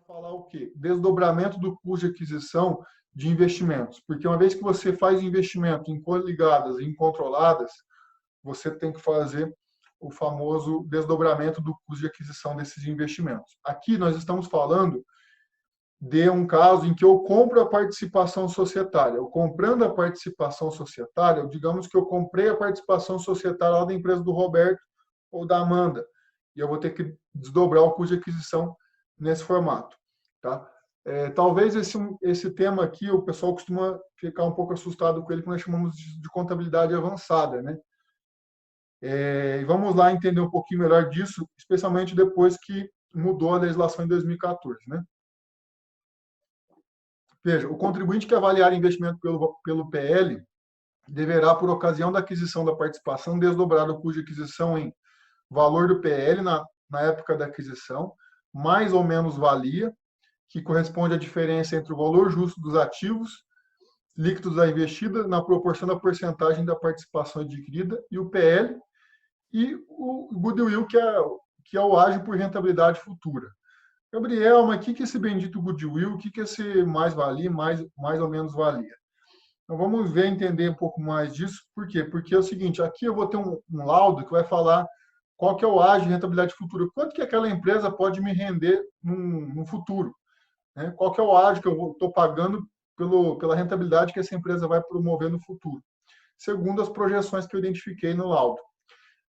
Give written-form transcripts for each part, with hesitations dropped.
falar o quê? Desdobramento do custo de aquisição de investimentos. Porque uma vez que você faz investimento em coligadas e em controladas, você tem que fazer o famoso desdobramento do custo de aquisição desses investimentos. Aqui nós estamos falando de um caso em que eu compro a participação societária. Eu comprando a participação societária, digamos que eu comprei a participação societária lá da empresa do Roberto ou da Amanda, e eu vou ter que desdobrar o custo de aquisição nesse formato. Tá? Talvez esse tema aqui, o pessoal costuma ficar um pouco assustado com ele, que nós chamamos de contabilidade avançada. Né? E vamos lá entender um pouquinho melhor disso, especialmente depois que mudou a legislação em 2014. Né? Veja, o contribuinte que avaliar investimento pelo PL deverá, por ocasião da aquisição da participação, desdobrar o custo de aquisição em valor do PL na época da aquisição, mais ou menos valia, que corresponde à diferença entre o valor justo dos ativos líquidos da investida na proporção da porcentagem da participação adquirida, e o PL, e o goodwill, que é o ágio por rentabilidade futura. Gabriel, mas o que é esse bendito goodwill? O que é esse mais-valia, mais ou menos valia? Então, vamos ver, entender um pouco mais disso. Por quê? Porque é o seguinte, aqui eu vou ter um laudo que vai falar qual que é o ágio de rentabilidade futura, quanto que aquela empresa pode me render no futuro. Né? Qual que é o ágio que eu estou pagando pela rentabilidade que essa empresa vai promover no futuro, segundo as projeções que eu identifiquei no laudo,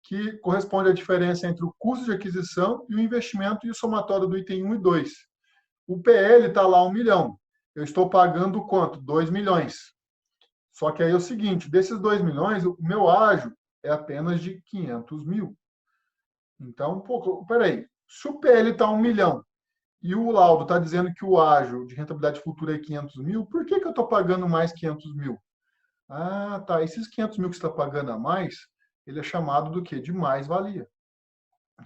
que corresponde à diferença entre o custo de aquisição e o investimento e o somatório do item 1 e 2. O PL está lá 1 milhão. Eu estou pagando quanto? 2 milhões. Só que aí é o seguinte, desses 2 milhões, o meu ágio é apenas de 500 mil. Então, peraí, se o PL está 1 milhão e o laudo está dizendo que o ágio de rentabilidade futura é 500 mil, por que eu estou pagando mais 500 mil? Ah, tá, esses 500 mil que você está pagando a mais, ele é chamado do quê? De mais-valia.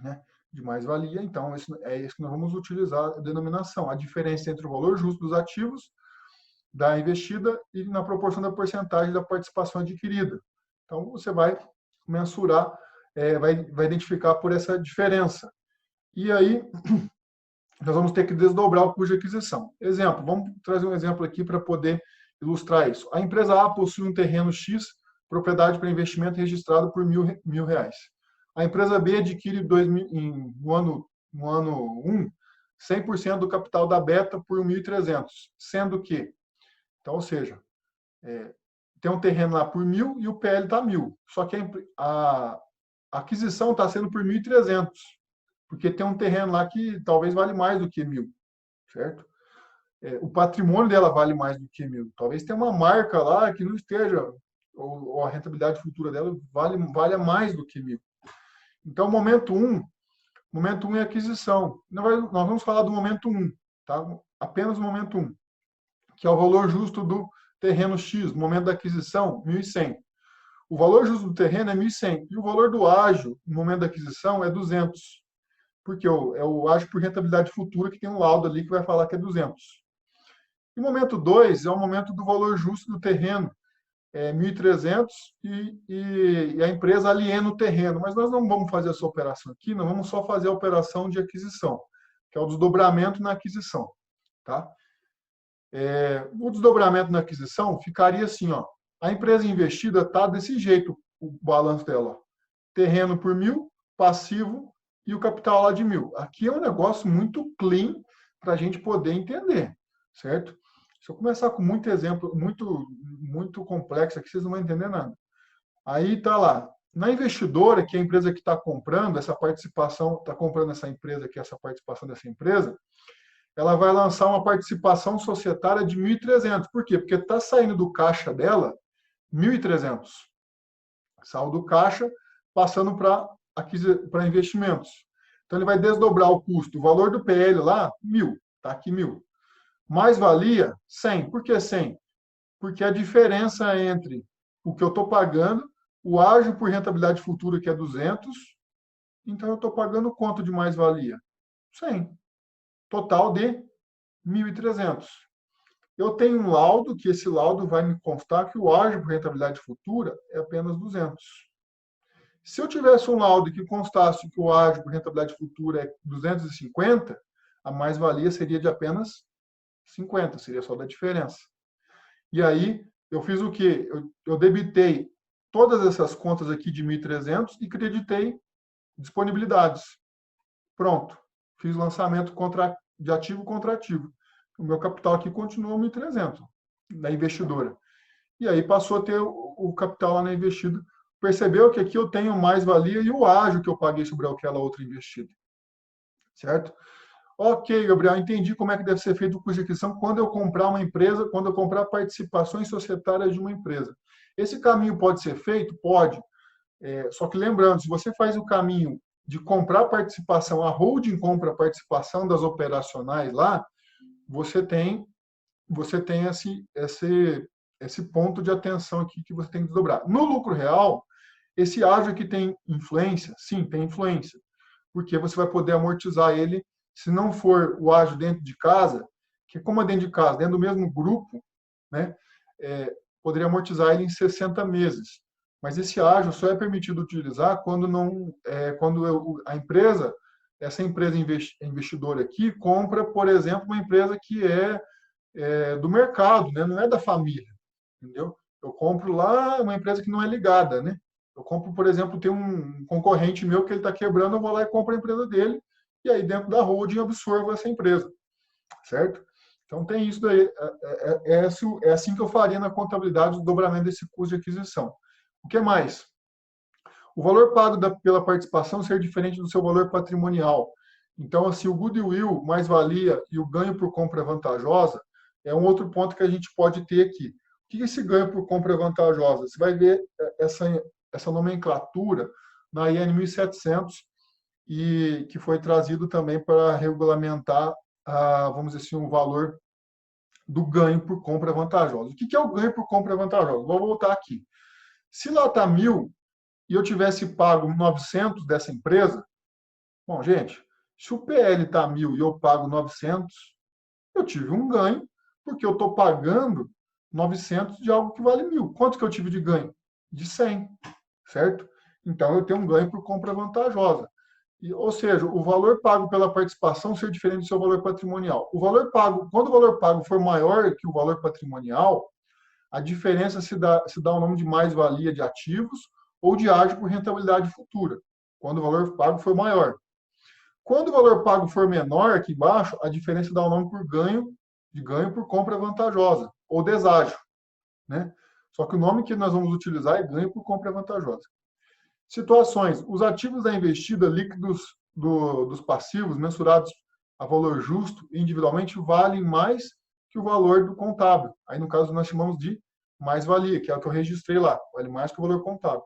Né? De mais-valia, então, é isso que nós vamos utilizar a denominação, a diferença entre o valor justo dos ativos da investida e na proporção da porcentagem da participação adquirida. Então, você vai mensurar, vai identificar por essa diferença. E aí, nós vamos ter que desdobrar o custo de aquisição. Exemplo, vamos trazer um exemplo aqui para poder ilustrar isso. A empresa A possui um terreno X, propriedade para investimento registrado por R$ 1.000. A empresa B adquire no ano 1, 100% do capital da Beta por 1.300, sendo que, então, ou seja, tem um terreno lá por 1.000 e o PL está 1.000, só que a aquisição está sendo por 1.300, porque tem um terreno lá que talvez vale mais do que 1.000, certo? O patrimônio dela vale mais do que 1.000. Talvez tenha uma marca lá que não esteja, ou a rentabilidade futura dela valha mais do que 1.000. Então, momento 1 é aquisição. Nós vamos falar do momento 1, tá? Apenas o momento 1, que é o valor justo do terreno X, no momento da aquisição, 1.100. O valor justo do terreno é 1.100 e o valor do ágio, no momento da aquisição, é 200. Porque é o ágio por rentabilidade futura, que tem um laudo ali que vai falar que é 200. E o momento 2 é o momento do valor justo do terreno, 1.300, e a empresa aliena o terreno. Mas nós não vamos fazer essa operação aqui, nós vamos só fazer a operação de aquisição, que é o desdobramento na aquisição. Tá? O desdobramento na aquisição ficaria assim, ó, a empresa investida está desse jeito, o balanço dela. Terreno por 1.000, passivo e o capital lá de 1.000. Aqui é um negócio muito clean para a gente poder entender, certo? Se eu começar com muito exemplo, muito complexo aqui, vocês não vão entender nada. Aí está lá. Na investidora, que é a empresa que está comprando essa participação, está comprando essa empresa, que é essa participação dessa empresa, ela vai lançar uma participação societária de 1.300. Por quê? Porque está saindo do caixa dela 1.300. Saiu do caixa, passando para investimentos. Então, ele vai desdobrar o custo. O valor do PL lá, 1.000. Está aqui 1.000. Mais-valia, 100. Por que 100? Porque a diferença entre o que eu estou pagando, o ágio por rentabilidade futura, que é 200, então eu estou pagando quanto de mais-valia? 100. Total de 1.300. Eu tenho um laudo, que esse laudo vai me constar que o ágio por rentabilidade futura é apenas 200. Se eu tivesse um laudo que constasse que o ágio por rentabilidade futura é 250, a mais-valia seria de apenas 50, seria só da diferença. E aí, eu fiz o quê? Eu debitei todas essas contas aqui de 1.300 e creditei disponibilidades. Pronto. Fiz lançamento de ativo contra ativo. O meu capital aqui continua 1.300 da investidora. E aí passou a ter o capital lá na investida. Percebeu que aqui eu tenho mais-valia e o ágio que eu paguei sobre aquela outra investida. Certo? Ok, Gabriel, entendi como é que deve ser feito o custo de aquisição quando eu comprar uma empresa, quando eu comprar participações societárias de uma empresa. Esse caminho pode ser feito? Pode. Só que lembrando, se você faz o caminho de comprar participação, a holding compra a participação das operacionais lá, você tem esse ponto de atenção aqui que você tem que desdobrar. No lucro real, esse ágio aqui tem influência? Sim, tem influência. Porque você vai poder amortizar ele, se não for o ágio dentro de casa, que como é dentro de casa, dentro do mesmo grupo, né, poderia amortizar ele em 60 meses. Mas esse ágio só é permitido utilizar quando a empresa, essa empresa investidora aqui, compra, por exemplo, uma empresa que é do mercado, né, não é da família, entendeu? Eu compro lá uma empresa que não é ligada, né? Eu compro, por exemplo, tem um concorrente meu que ele está quebrando, eu vou lá e compro a empresa dele, e aí dentro da holding absorvo essa empresa, certo? Então tem isso daí, é assim que eu faria na contabilidade o dobramento desse custo de aquisição. O que mais? O valor pago pela participação ser diferente do seu valor patrimonial. Então, assim, o goodwill, mais-valia e o ganho por compra vantajosa é um outro ponto que a gente pode ter aqui. O que é esse ganho por compra vantajosa? Você vai ver essa nomenclatura na IN 1700 e que foi trazido também para regulamentar, vamos dizer assim, o valor do ganho por compra vantajosa. O que é o ganho por compra vantajosa? Vou voltar aqui. Se lá está 1.000 e eu tivesse pago 900 dessa empresa, bom, gente, se o PL está 1.000 e eu pago 900, eu tive um ganho, porque eu estou pagando 900 de algo que vale 1.000. Quanto que eu tive de ganho? De 100, certo? Então, eu tenho um ganho por compra vantajosa. Ou seja, o valor pago pela participação ser diferente do seu valor patrimonial. Quando o valor pago for maior que o valor patrimonial, a diferença se dá o nome de mais-valia de ativos ou de ágio por rentabilidade futura, quando o valor pago for maior. Quando o valor pago for menor, aqui embaixo, a diferença dá o nome de ganho por compra vantajosa, ou deságio, né? Só que o nome que nós vamos utilizar é ganho por compra vantajosa. Situações. Os ativos da investida líquidos dos passivos, mensurados a valor justo individualmente, valem mais que o valor do contábil. Aí, no caso, nós chamamos de mais-valia, que é o que eu registrei lá, vale mais que o valor contábil.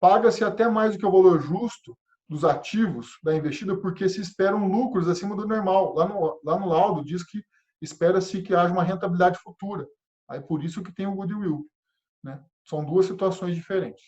Paga-se até mais do que o valor justo dos ativos da investida, porque se esperam lucros acima do normal. Lá no laudo diz que espera-se que haja uma rentabilidade futura. Aí por isso que tem o goodwill, né? São duas situações diferentes.